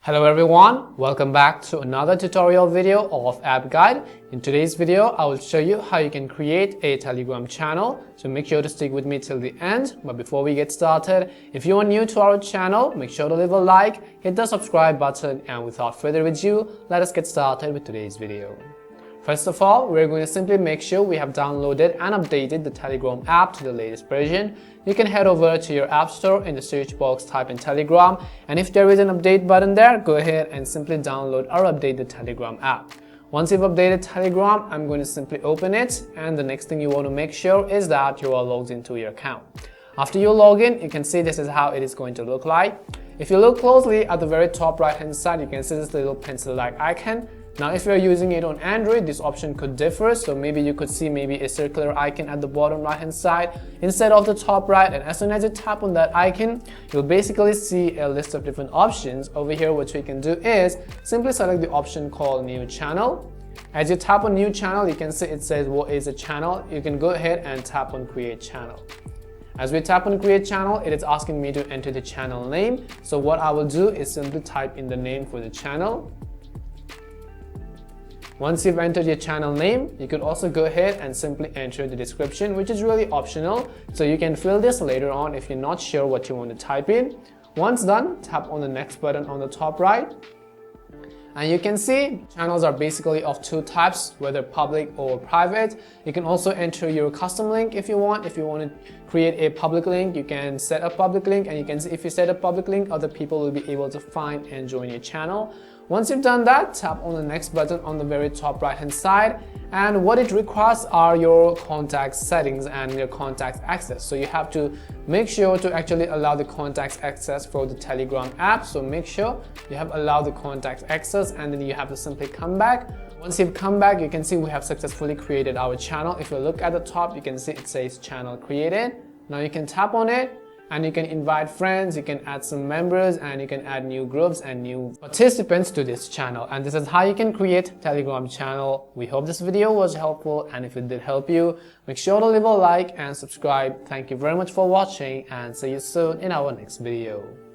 Hello everyone, welcome back to another tutorial video of App Guide. In today's video, I will show you how you can create a Telegram channel. So make sure to stick with me till the end. But before we get started, if you are new to our channel, make sure to leave a like, hit the subscribe button, and without further ado, let us get started with today's video. First of all, we're going to simply make sure we have downloaded and updated the Telegram app to the latest version. You can head over to your app store, in the search box type in Telegram, and if there is an update button there, go ahead and simply download or update the Telegram app. Once you've updated Telegram, I'm going to simply open it, and the next thing you want to make sure is that you are logged into your account. After you log in, you can see this is how it is going to look like. If you look closely at the very top right hand side, you can see this little pencil-like icon. Now if you're using it on Android, this option could differ, so maybe you could see a circular icon at the bottom right hand side instead of the top right, and as soon as you tap on that icon, you'll basically see a list of different options. Over here, what you can do is simply select the option called New Channel. As you tap on New Channel, you can see it says what is a channel. You can go ahead and tap on Create Channel. As we tap on Create Channel, it is asking me to enter the channel name, so what I will do is simply type in the name for the channel. Once you've entered your channel name, you could also go ahead and simply enter the description, which is really optional, so you can fill this later on if you're not sure what you want to type in. Once done, tap on the next button on the top right, and you can see channels are basically of two types, whether public or private. You can also enter your custom link if you want. If you want to create a public link, you can set a public link, and you can see if you set a public link, other people will be able to find and join your channel. Once you've done that, tap on the next button on the very top right hand side, and what it requires are your contact settings and your contact access. So you have to make sure to actually allow the contact access for the Telegram app. So make sure you have allowed the contact access, and then you have to simply come back. Once you've come back, you can see we have successfully created our channel. If you look at the top, you can see it says channel created. Now you can tap on it, and you can invite friends, you can add some members, and you can add new groups and new participants to this channel. And this is how you can create Telegram channel. We hope this video was helpful, and if it did help you, make sure to leave a like and subscribe. Thank you very much for watching, and see you soon in our next video.